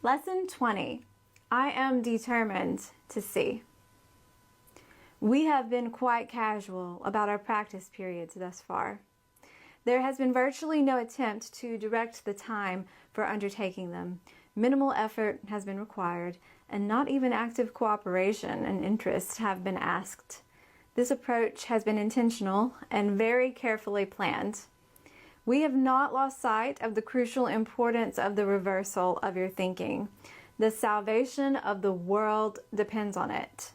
Lesson 20. I am determined to see. We have been quite casual about our practice periods thus far. There has been virtually no attempt to direct the time for undertaking them. Minimal effort has been required, and not even active cooperation and interest have been asked. This approach has been intentional and very carefully planned. We have not lost sight of the crucial importance of the reversal of your thinking. The salvation of the world depends on it.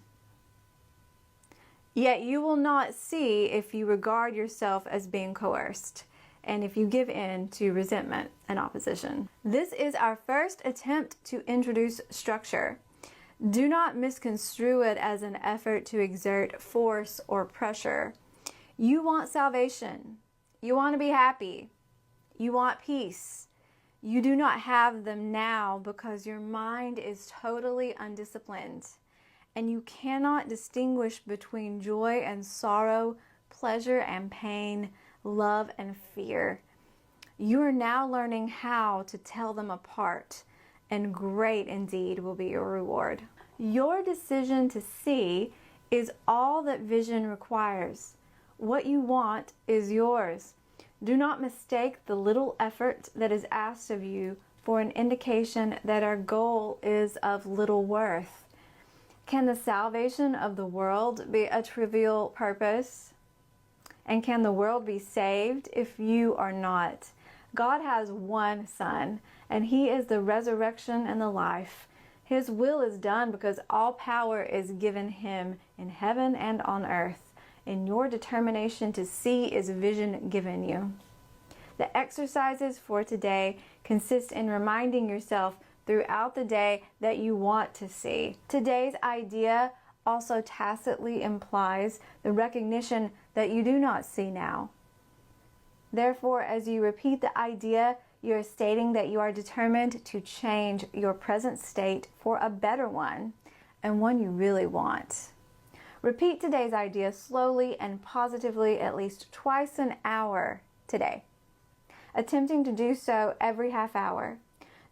Yet you will not see if you regard yourself as being coerced, and if you give in to resentment and opposition. This is our first attempt to introduce structure. Do not misconstrue it as an effort to exert force or pressure. You want salvation. You want to be happy. You want peace. You do not have them now because your mind is totally undisciplined, and you cannot distinguish between joy and sorrow, pleasure and pain, love and fear. You are now learning how to tell them apart, and great indeed will be your reward. Your decision to see is all that vision requires. What you want is yours. Do not mistake the little effort that is asked of you for an indication that our goal is of little worth. Can the salvation of the world be a trivial purpose? And can the world be saved if you are not? God has one Son, and He is the resurrection and the life. His will is done because all power is given Him in heaven and on earth. In your determination to see is vision given you. The exercises for today consist in reminding yourself throughout the day that you want to see. Today's idea also tacitly implies the recognition that you do not see now. Therefore, as you repeat the idea, you are stating that you are determined to change your present state for a better one, and one you really want. Repeat today's idea slowly and positively at least twice an hour today, attempting to do so every half hour.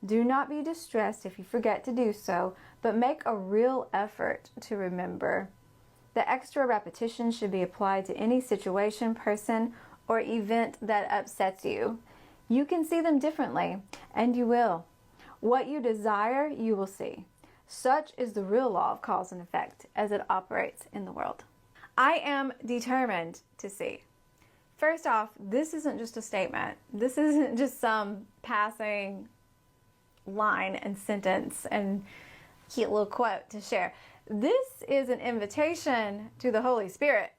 Do not be distressed if you forget to do so, but make a real effort to remember. The extra repetition should be applied to any situation, person, or event that upsets you. You can see them differently, and you will. What you desire, you will see. Such is the real law of cause and effect as it operates in the world. I am determined to see. First off, this isn't just a statement. This isn't just some passing line and sentence and cute little quote to share. This is an invitation to the Holy Spirit.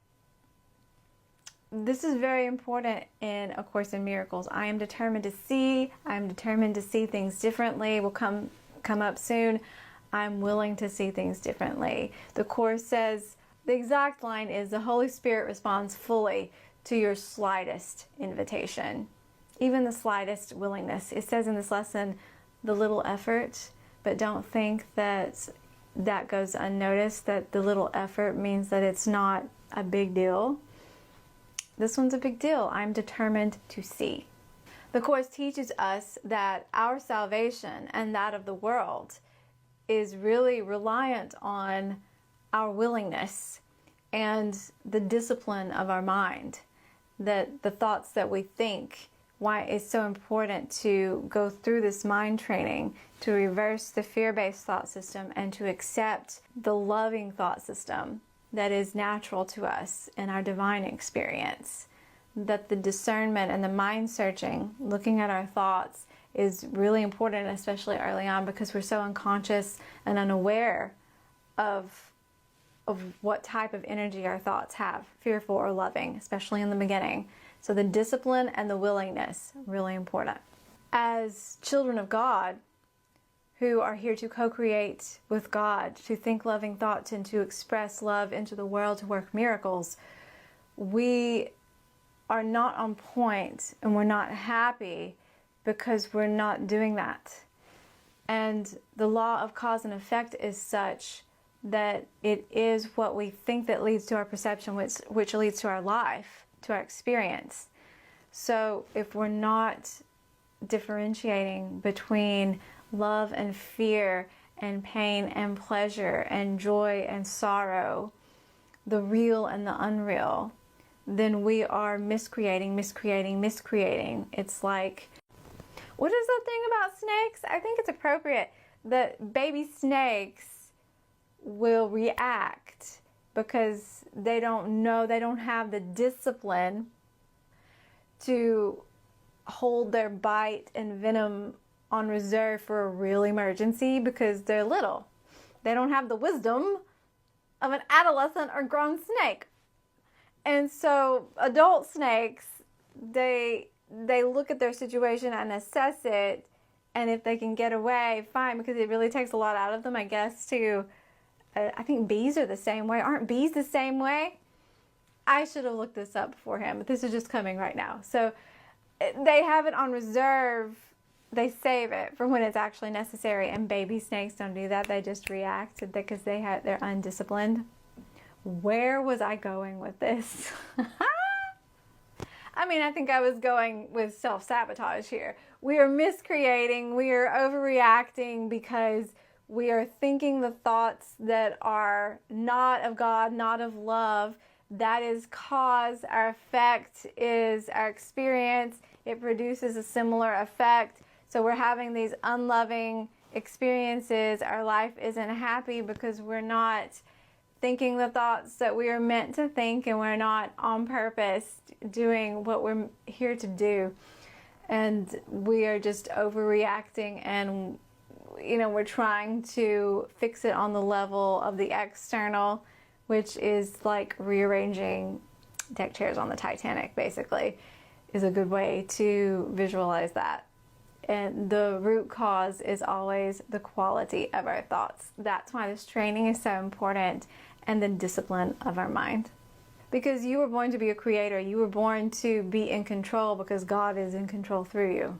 This is very important in A Course in Miracles. I am determined to see. I am determined to see things differently. Will come up soon. I'm willing to see things differently. The Course says, the exact line is, the Holy Spirit responds fully to your slightest invitation, even the slightest willingness. It says in this lesson, the little effort, but don't think that that goes unnoticed, that the little effort means that it's not a big deal. This one's a big deal. I'm determined to see. The Course teaches us that our salvation and that of the world is really reliant on our willingness and the discipline of our mind, that the thoughts that we think, why it's so important to go through this mind training, to reverse the fear-based thought system and to accept the loving thought system that is natural to us in our divine experience. That the discernment and the mind searching, looking at our thoughts, is really important, especially early on, because we're so unconscious and unaware of what type of energy our thoughts have, fearful or loving, especially in the beginning. So the discipline and the willingness, really important. As children of God, who are here to co-create with God, to think loving thoughts and to express love into the world, to work miracles, we are not on point and we're not happy because we're not doing that. And the law of cause and effect is such that it is what we think that leads to our perception, which leads to our life, to our experience. So if we're not differentiating between love and fear and pain and pleasure and joy and sorrow, the real and the unreal, then we are miscreating. It's like, what is the thing about snakes? I think it's appropriate that baby snakes will react because they don't know, they don't have the discipline to hold their bite and venom on reserve for a real emergency because they're little. They don't have the wisdom of an adolescent or grown snake. And so adult snakes, they look at their situation and assess it, and if they can get away, fine, because it really takes a lot out of them, I guess, to, I think bees are the same way. Aren't bees the same way? I should have looked this up beforehand, but this is just coming right now. So they have it on reserve. They save it for when it's actually necessary, and baby snakes don't do that. They just react because they're undisciplined. Where was I going with this? I mean, I think I was going with self-sabotage here. We are miscreating, we are overreacting because we are thinking the thoughts that are not of God, not of love. That is cause. Our effect is our experience. It produces a similar effect. So we're having these unloving experiences. Our life isn't happy because we're not thinking the thoughts that we are meant to think, and we're not on purpose doing what we're here to do. And we are just overreacting, and we're trying to fix it on the level of the external, which is like rearranging deck chairs on the Titanic, basically, is a good way to visualize that. And the root cause is always the quality of our thoughts. That's why this training is so important, and the discipline of our mind. Because you were born to be a creator. You were born to be in control because God is in control through you.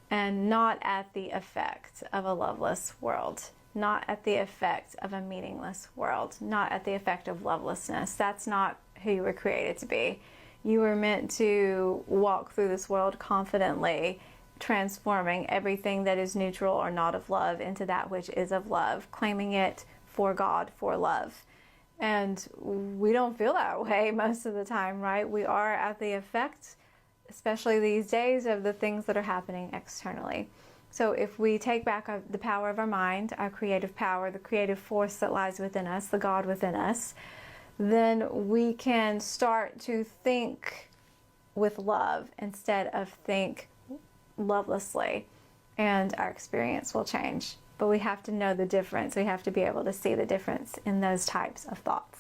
And not at the effect of a loveless world. Not at the effect of a meaningless world. Not at the effect of lovelessness. That's not who you were created to be. You were meant to walk through this world confidently, transforming everything that is neutral or not of love into that which is of love, claiming it for God, for love. And we don't feel that way most of the time, right? We are at the effect, especially these days, of the things that are happening externally. So if we take back the power of our mind, our creative power, the creative force that lies within us, the God within us, then we can start to think with love instead of think lovelessly, and our experience will change. But we have to know the difference. We have to be able to see the difference in those types of thoughts.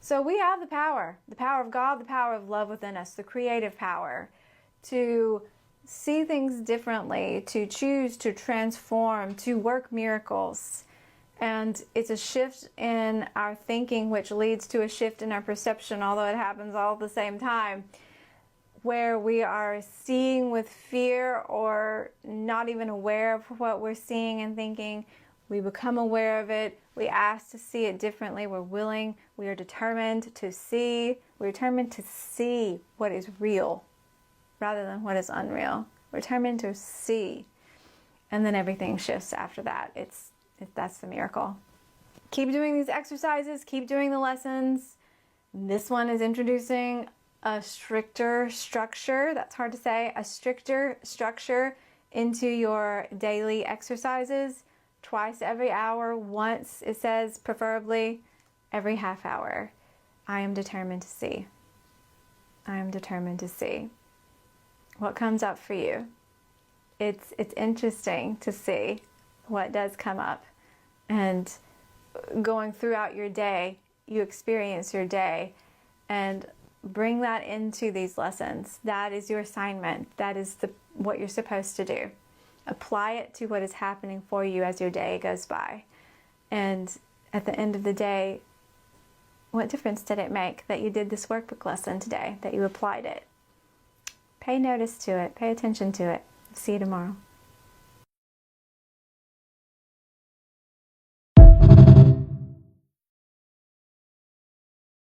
So we have the power of God, the power of love within us, the creative power to see things differently, to choose to transform, to work miracles. And it's a shift in our thinking, which leads to a shift in our perception, although it happens all at the same time, where we are seeing with fear or not even aware of what we're seeing and thinking. We become aware of it. We ask to see it differently. We're willing. We are determined to see. We're determined to see what is real rather than what is unreal. We're determined to see. And then everything shifts after that. That's the miracle. Keep doing these exercises. Keep doing the lessons. This one is introducing a stricter structure, that's hard to say, a stricter structure into your daily exercises, twice every hour, once, it says, preferably every half hour. I am determined to see. I am determined to see what comes up for you. It's interesting to see what does come up. And going throughout your day, you experience your day, and bring that into these lessons. That is your assignment. That is what you're supposed to do. Apply it to what is happening for you as your day goes by. And at the end of the day, what difference did it make that you did this workbook lesson today, that you applied it? Pay notice to it. Pay attention to it. See you tomorrow.